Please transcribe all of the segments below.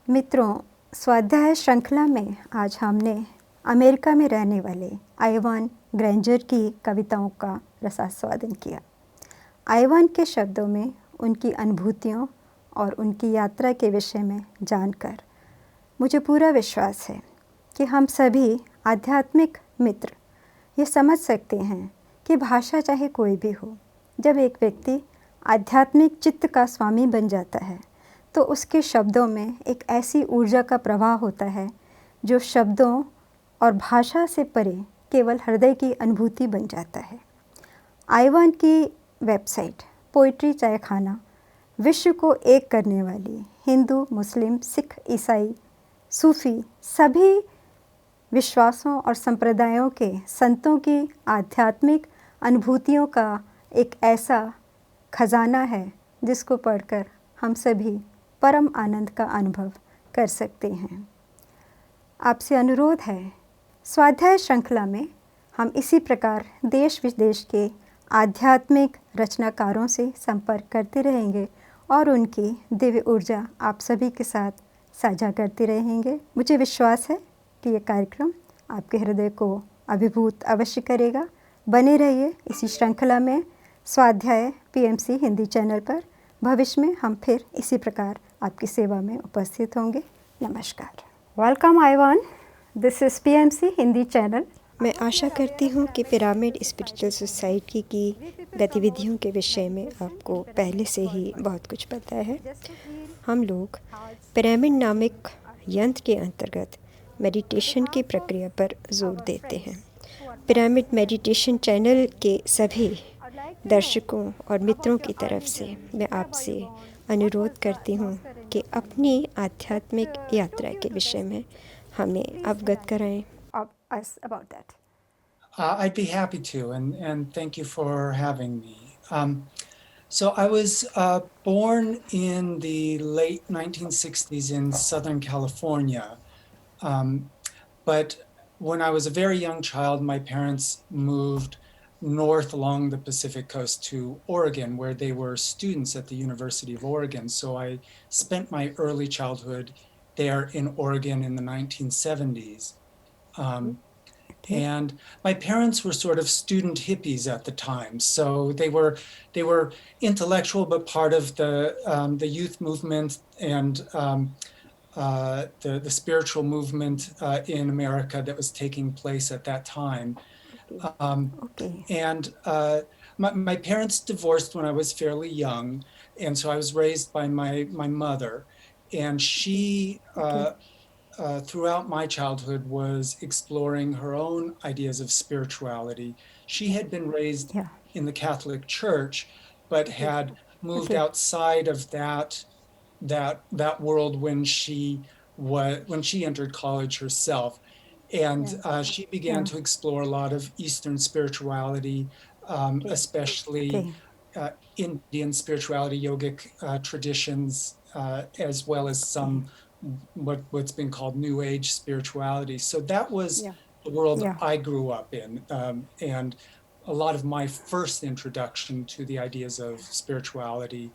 मित्रों, स्वाध्याय श्रृंखला में आज हमने अमेरिका में रहने वाले आइवान ग्रेंजर की कविताओं का रसास्वादन किया। आइवान के शब्दों में उनकी अनुभूतियों और उनकी यात्रा के विषय में जानकर मुझे पूरा विश्वास है कि हम सभी आध्यात्मिक मित्र ये समझ सकते हैं कि भाषा चाहे कोई भी हो, जब एक व्यक्ति आध्यात्मिक चित्त का स्वामी बन जाता है तो उसके शब्दों में एक ऐसी ऊर्जा का प्रवाह होता है जो शब्दों और भाषा से परे केवल हृदय की अनुभूति बन जाता है। आइवान की वेबसाइट पोइट्री चाय खाना विश्व को एक करने वाली हिंदू, मुस्लिम, सिख, ईसाई, सूफी सभी विश्वासों और संप्रदायों के संतों की आध्यात्मिक अनुभूतियों का एक ऐसा खजाना है जिसको पढ़कर हम सभी परम आनंद का अनुभव कर सकते हैं। आपसे अनुरोध है, स्वाध्याय श्रृंखला में हम इसी प्रकार देश विदेश के आध्यात्मिक रचनाकारों से संपर्क करते रहेंगे और उनकी दिव्य ऊर्जा आप सभी के साथ साझा करते रहेंगे। मुझे विश्वास है कि ये कार्यक्रम आपके हृदय को अभिभूत अवश्य करेगा। बने रहिए इसी श्रृंखला में स्वाध्याय PMC हिंदी चैनल पर। भविष्य में हम फिर इसी प्रकार आपकी सेवा में उपस्थित होंगे। नमस्कार। Welcome Ivan, this is PMC Hindi channel. मैं आशा करती हूँ कि पिरामिड स्पिरिचुअल सोसाइटी की गतिविधियों के विषय में आपको पहले से ही बहुत कुछ पता है। हम लोग पिरामिड नामक यंत्र के अंतर्गत मेडिटेशन की प्रक्रिया पर जोर देते हैं। पिरामिड मेडिटेशन चैनल के सभी दर्शकों और मित्रों की तरफ से मैं आपसे अनुरोध करती हूँ कि अपनी आध्यात्मिक यात्रा के विषय में हमें अवगत कराएं। Us about that. I'd be happy to, and thank you for having me. So I was born in the late 1960s in Southern California, but when I was a very young child, my parents moved north along the Pacific coast to Oregon, where they were students at the University of Oregon. So I spent my early childhood there in Oregon in the 1970s. And my parents were sort of student hippies at the time, so they were intellectual, but part of the youth movement and the spiritual movement in America that was taking place at that time. And my parents divorced when I was fairly young, and so I was raised by my mother, and she. Throughout my childhood was exploring her own ideas of spirituality. She had been raised in the Catholic Church, but had moved outside of that world when she entered college herself, and she began to explore a lot of Eastern spirituality, especially Indian spirituality, yogic traditions, as well as some what's been called New-Age spirituality. So that was the world I grew up in, and a lot of my first introduction to the ideas of spirituality.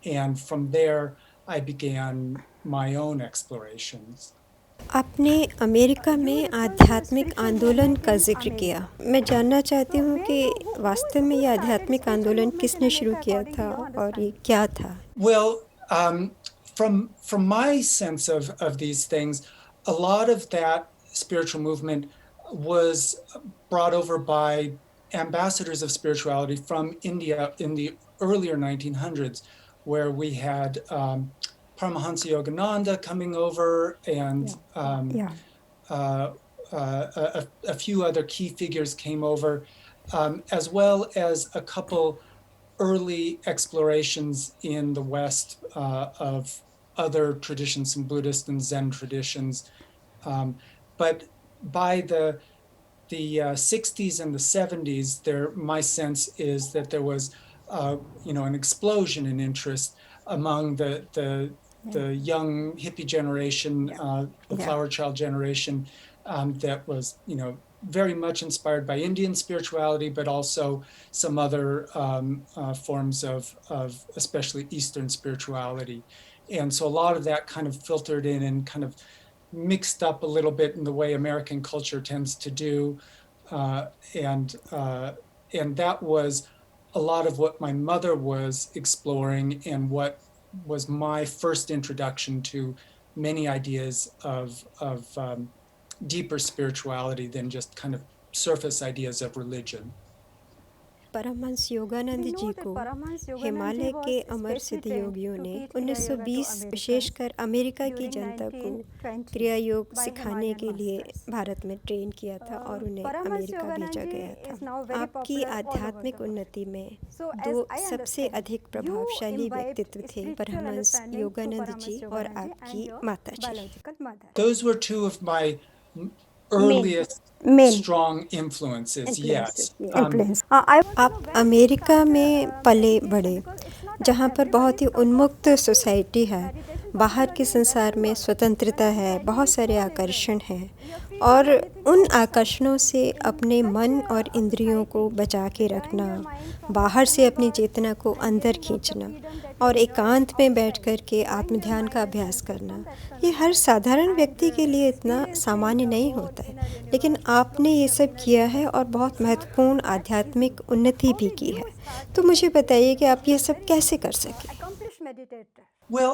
And from there, I began my own explorations. आपने America में आध्यात्मिक आंदोलन का जिक्र किया। मैं जानना चाहती हूँ कि वास्तव में ये आध्यात्मिक आंदोलन किसने शुरू किया था और ये क्या था? Well, from my sense of these things, a lot of that spiritual movement was brought over by ambassadors of spirituality from India in the earlier 1900s, where we had Paramahansa Yogananda coming over and a few other key figures came over, as well as a couple early explorations in the West of other traditions, some Buddhist and Zen traditions. But by the 60s and the 70s, my sense is that there was an explosion in interest among the young hippie generation, the flower child generation, that was very much inspired by Indian spirituality, but also some other forms of especially Eastern spirituality. And so a lot of that kind of filtered in and kind of mixed up a little bit in the way American culture tends to do. Uh, and, uh, and that was a lot of what my mother was exploring and what was my first introduction to many ideas of deeper spirituality than just kind of surface ideas of religion. Paramhans Yogananda ji को हिमालय के अमर सिद्ध योगियों ने 1920 विशेषकर America की जनता को क्रिया योग सिखाने के लिए भारत में ट्रेन किया था और उन्हें अमेरिका भेजा गया था। आपकी आध्यात्मिक उन्नति में दो सबसे अधिक प्रभावशाली व्यक्तित्व थे, परमहंस योगानंद जी और आपकी माता जी। Those were two of my earliest strong influences, yes. आप अमेरिका में पले बड़े, जहाँ पर बहुत ही उन्मुक्त सोसाइटी है, बाहर के संसार में स्वतंत्रता है, बहुत सारे आकर्षण हैं और उन आकर्षणों से अपने मन और इंद्रियों को बचा के रखना, बाहर से अपनी चेतना को अंदर खींचना और एकांत में बैठ कर के आत्मध्यान का अभ्यास करना, ये हर साधारण व्यक्ति के लिए इतना सामान्य नहीं होता है, लेकिन आपने ये सब किया है और बहुत महत्वपूर्ण आध्यात्मिक उन्नति भी की है। तो मुझे बताइए कि आप ये सब कैसे कर सके? Well,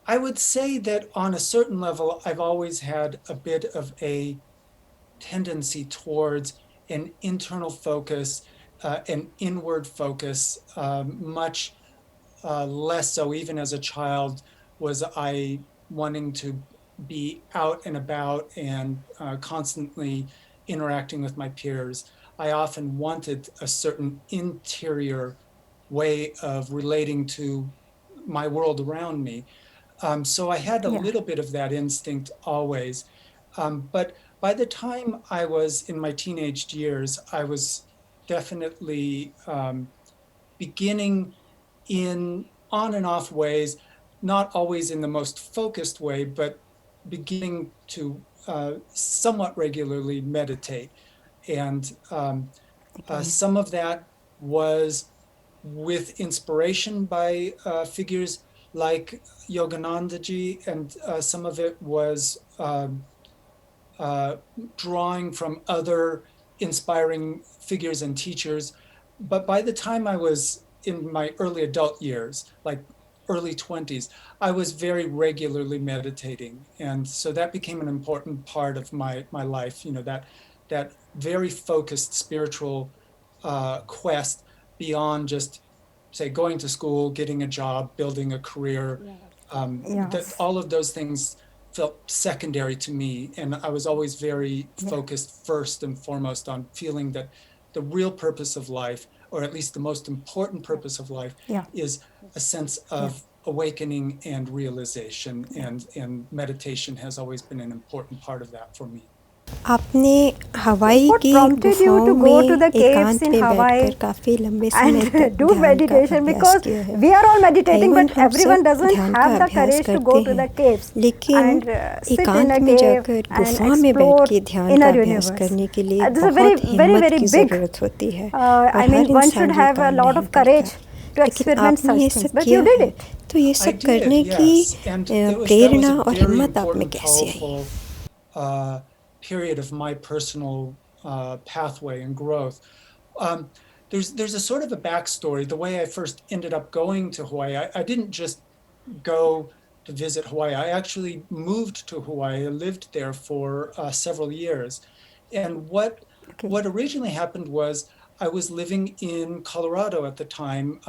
I would say that on a certain level, I've always had a bit of a tendency towards an internal focus, an inward focus, much less so even as a child was I wanting to be out and about and constantly interacting with my peers. I often wanted a certain interior way of relating to my world around me. So I had a little bit of that instinct always. But by the time I was in my teenage years, I was definitely beginning in on and off ways, not always in the most focused way, but beginning to somewhat regularly meditate. And some of that was with inspiration by figures like Yoganandaji, and some of it was drawing from other inspiring figures and teachers. But by the time I was in my early adult years, like early 20s, I was very regularly meditating. And so that became an important part of my life, you know, that very focused spiritual quest beyond just, say, going to school, getting a job, building a career. That all of those things felt secondary to me. And I was always very focused first and foremost on feeling that the real purpose of life, or at least the most important purpose of life, is a sense of awakening and realization. And meditation has always been an important part of that for me. आपने हवाई की गुफाओं में एकांत में बैठकर काफी लंबे समय तक ध्यान का अभ्यास किया है। एवं हम सब ध्यान का अभ्यास करते हैं, लेकिन एकांत में जाकर गुफा में बैठ के ध्यान का अभ्यास करने के लिए बहुत हिम्मत की जरूरत होती है और हर इंसान ये काम नहीं करता। लेकिन आपने ये सब किया है, तो ये सब करने की प्रेरणा और हिम्मत आप में कैसे आई? Period of my personal pathway and growth. There's a sort of a backstory. The way I first ended up going to Hawaii, I didn't just go to visit Hawaii. I actually moved to Hawaii. I lived there for several years. And what originally happened was I was living in Colorado at the time,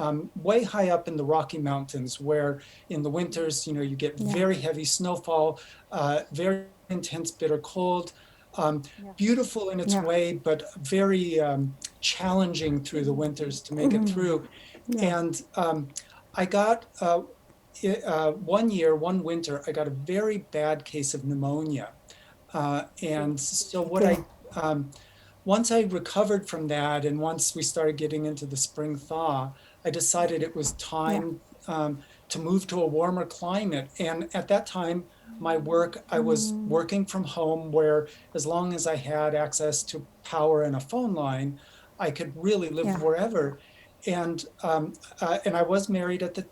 way high up in the Rocky Mountains, where in the winters, you know, you get very heavy snowfall, very intense bitter cold, beautiful in its way, but very challenging through the winters to make it through. And I got one winter, I got a very bad case of pneumonia. And so once I recovered from that, and once we started getting into the spring thaw, I decided it was time to move to a warmer climate. And at that time, my work, I was working from home, where as long as I had access to power and a phone line, I could really live wherever. And I was married at the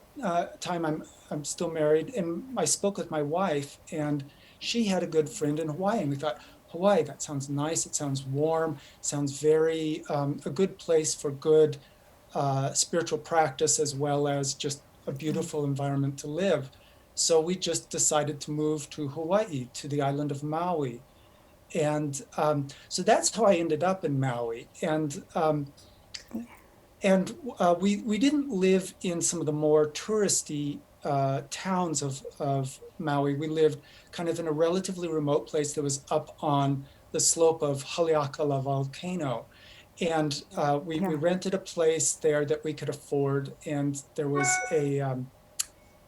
time I'm still married, and I spoke with my wife, and she had a good friend in Hawaii, and we thought, Hawaii, that sounds nice. It sounds warm. Sounds very a good place for good spiritual practice, as well as just a beautiful environment to live. So we just decided to move to Hawaii, to the island of Maui. And so that's how I ended up in Maui. And we didn't live in some of the more touristy towns of Maui. We lived kind of in a relatively remote place that was up on the slope of Haleakala volcano. And we rented a place there that we could afford, and there was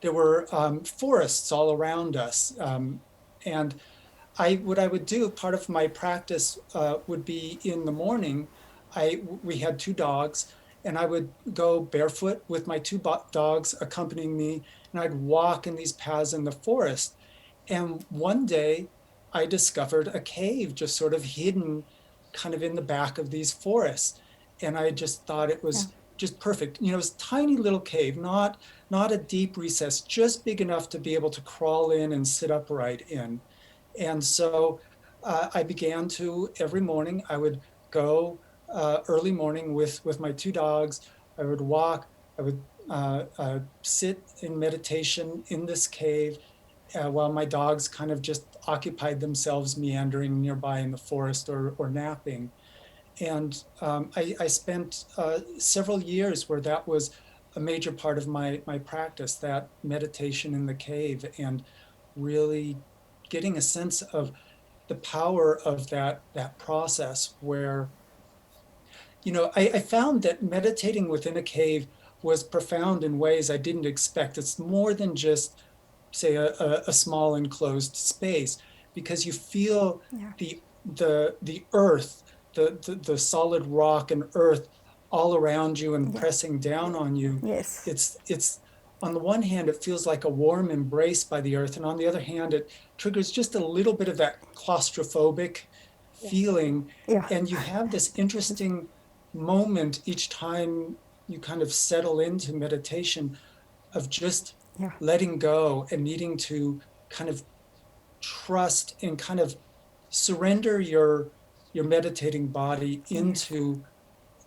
there were forests all around us. And what I would do, part of my practice would be in the morning. We had two dogs, and I would go barefoot with my two dogs accompanying me, and I'd walk in these paths in the forest. And one day I discovered a cave just sort of hidden kind of in the back of these forests. And I just thought it was just perfect. You know, it was a tiny little cave, not a deep recess, just big enough to be able to crawl in and sit upright in. And so I began to, every morning, I would go early morning with my two dogs. I would walk, I would sit in meditation in this cave while my dogs kind of just occupied themselves meandering nearby in the forest or napping. And I spent several years where that was a major part of my practice, that meditation in the cave, and really getting a sense of the power of that process where, you know, I found that meditating within a cave was profound in ways I didn't expect. It's more than just, say, a small enclosed space, because you feel the earth, the solid rock and earth all around you and pressing down on you. Yes. It's on the one hand, it feels like a warm embrace by the earth, and on the other hand, it triggers just a little bit of that claustrophobic feeling. And you have this interesting moment each time you kind of settle into meditation of just letting go and needing to kind of trust and kind of surrender your meditating body into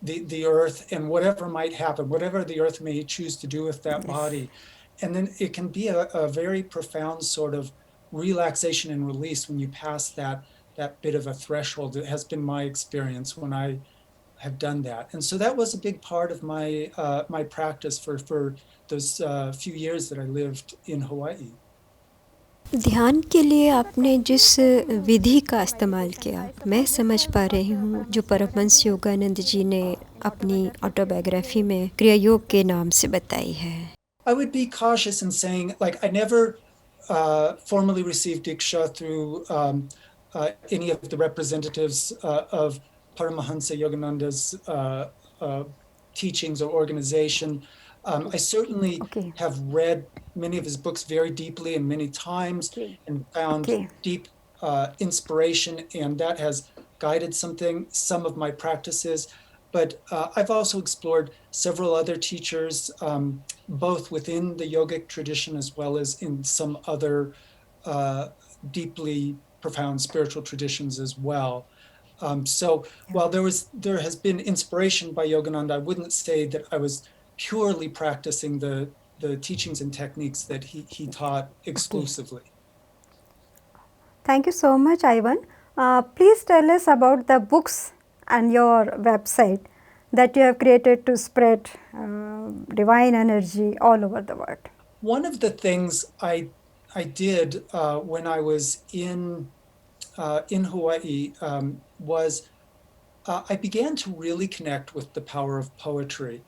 the earth and whatever might happen, whatever the earth may choose to do with that body. And then it can be a very profound sort of relaxation and release when you pass that bit of a threshold. It has been my experience when I have done that. And so that was a big part of my my practice for those few years that I lived in Hawaii. ध्यान के लिए आपने जिस विधि का इस्तेमाल किया, मैं समझ पा रही हूँ, जो परमहंस योगानंद जी ने अपनी ऑटोबायोग्राफी में क्रिया योग के नाम से बताई है. I would be cautious in saying, like, I never formally received Diksha through any of the representatives of Paramahansa Yogananda's teachings or organization. I certainly have read many of his books very deeply and many times and found deep inspiration, and that has guided some of my practices. But I've also explored several other teachers, both within the yogic tradition as well as in some other deeply profound spiritual traditions as well. So while there has been inspiration by Yogananda, I wouldn't say that I was purely practicing the teachings and techniques that he taught exclusively. Thank you so much, Ivan. Please tell us about the books and your website that you have created to spread divine energy all over the world. One of the things I did when I was in Hawaii was I began to really connect with the power of poetry,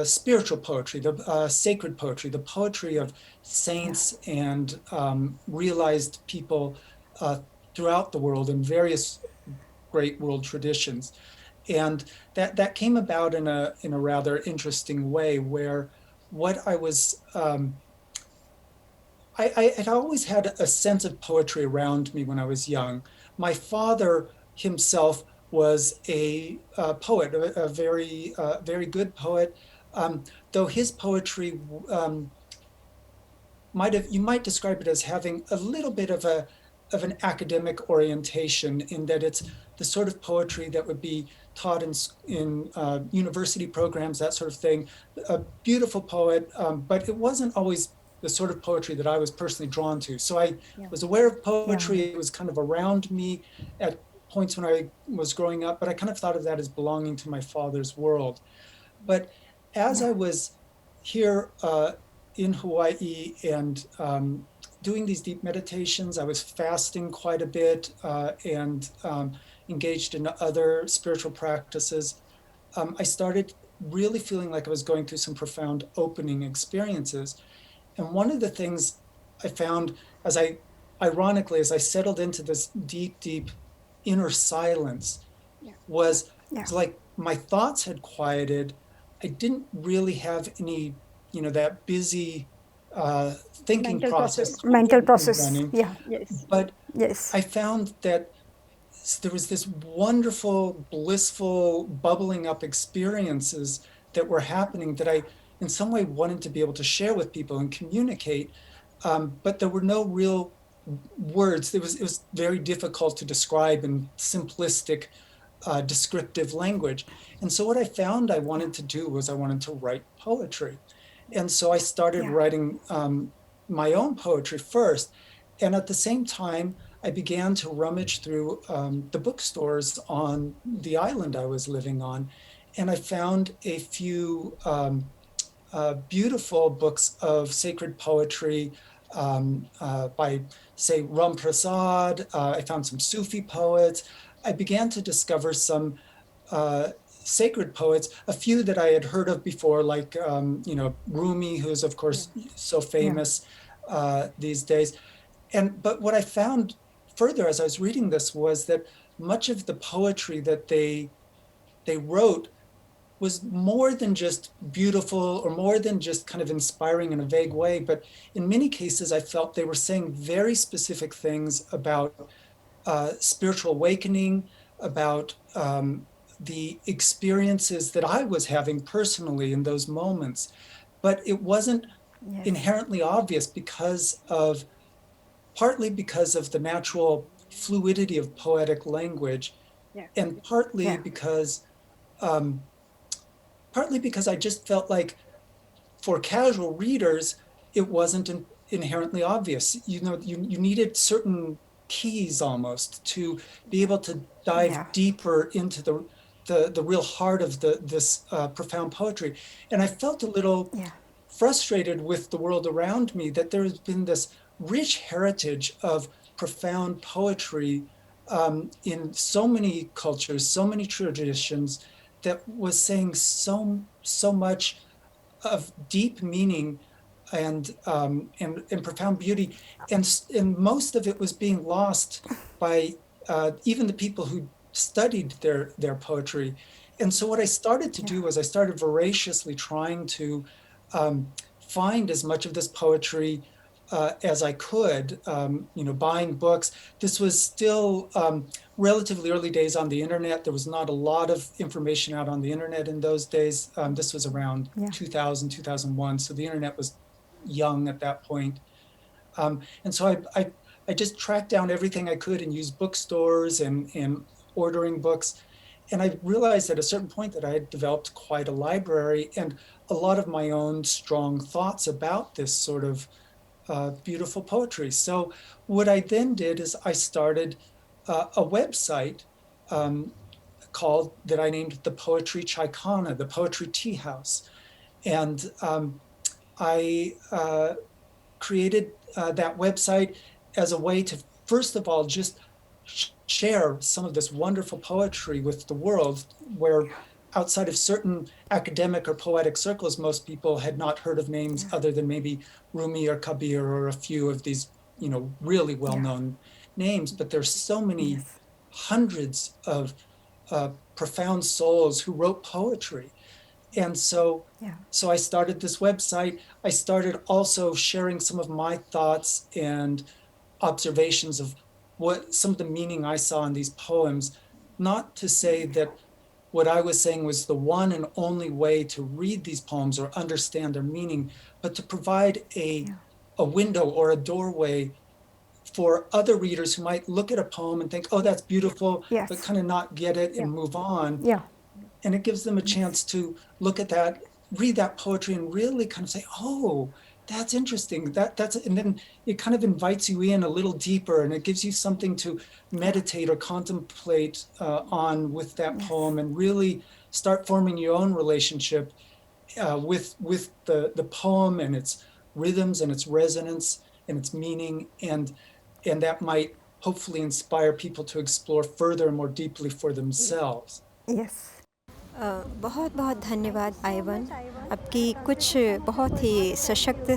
spiritual poetry, the sacred poetry, the poetry of saints and realized people throughout the world in various great world traditions. And that came about in a rather interesting way, where what I was I had always had a sense of poetry around me when I was young. My father himself was a poet, a very good poet, though his poetry you might describe it as having a little bit of an academic orientation, in that it's the sort of poetry that would be taught in university programs, that sort of thing. A beautiful poet, but it wasn't always the sort of poetry that I was personally drawn to. So I was aware of poetry. It was kind of around me at points when I was growing up, but I kind of thought of that as belonging to my father's world. But as I was here in Hawaii and doing these deep meditations, I was fasting quite a bit and engaged in other spiritual practices. I started really feeling like I was going through some profound opening experiences. And one of the things I found ironically, as I settled into this deep, deep inner silence, was like my thoughts had quieted. I didn't really have any, that busy thinking process. Mental process. Running. Yeah. Yes. But Yes. I found that there was this wonderful, blissful, bubbling up experiences that were happening that I, in some way, wanted to be able to share with people and communicate. But there were no real words. It was very difficult to describe in simplistic, descriptive language. And so what I found I wanted to do was I wanted to write poetry. And so I started writing my own poetry first. And at the same time, I began to rummage through the bookstores on the island I was living on. And I found a few beautiful books of sacred poetry by, say, Ram Prasad. I found some Sufi poets. I began to discover some sacred poets, a few that I had heard of before, like, Rumi, who's, of course, so famous these days. But what I found further as I was reading this was that much of the poetry that they wrote was more than just beautiful or more than just kind of inspiring in a vague way. But in many cases, I felt they were saying very specific things about spiritual awakening, about the experiences that I was having personally in those moments. But it wasn't inherently obvious partly because of the natural fluidity of poetic language, and partly because I just felt like for casual readers, it wasn't inherently obvious. You needed certain keys almost to be able to dive deeper into the real heart of this profound poetry. And I felt a little frustrated with the world around me that there has been this rich heritage of profound poetry in so many cultures, so many traditions, that was saying so much of deep meaning and profound beauty, and most of it was being lost by even the people who studied their poetry. And so what I started to do was I started voraciously trying to find as much of this poetry as I could, buying books. This was still relatively early days on the internet. There was not a lot of information out on the internet in those days. This was around 2000, 2001. So the internet was young at that point. And so I just tracked down everything I could and used bookstores and ordering books. And I realized at a certain point that I had developed quite a library and a lot of my own strong thoughts about this sort of beautiful poetry. So what I then did is I started a website that I named the Poetry Chaikana, the Poetry Tea House. And I created that website as a way to, first of all, just share some of this wonderful poetry with the world, where outside of certain academic or poetic circles, most people had not heard of names other than maybe Rumi or Kabir or a few of these, really well-known names. But there's so many hundreds of profound souls who wrote poetry. And so I started this website. I started also sharing some of my thoughts and observations of what some of the meaning I saw in these poems, not to say that what I was saying was the one and only way to read these poems or understand their meaning, but to provide a window or a doorway for other readers who might look at a poem and think, oh, that's beautiful, Yes. but kind of not get it and move on. Yeah. And it gives them a chance to look at that, read that poetry and really kind of say, oh, that's interesting. And then it kind of invites you in a little deeper, and it gives you something to meditate or contemplate on with that poem, and really start forming your own relationship with the poem and its rhythms and its resonance and its meaning, and that might hopefully inspire people to explore further and more deeply for themselves. Yes. बहुत बहुत धन्यवाद Ivan. आपकी कुछ बहुत ही सशक्त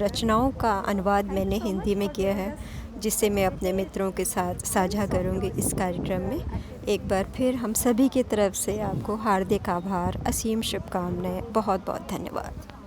रचनाओं का अनुवाद मैंने हिंदी में किया है, जिसे मैं अपने मित्रों के साथ साझा करूंगी इस कार्यक्रम में। एक बार फिर हम सभी की तरफ से आपको हार्दिक आभार, असीम शुभकामनाएं, बहुत बहुत धन्यवाद।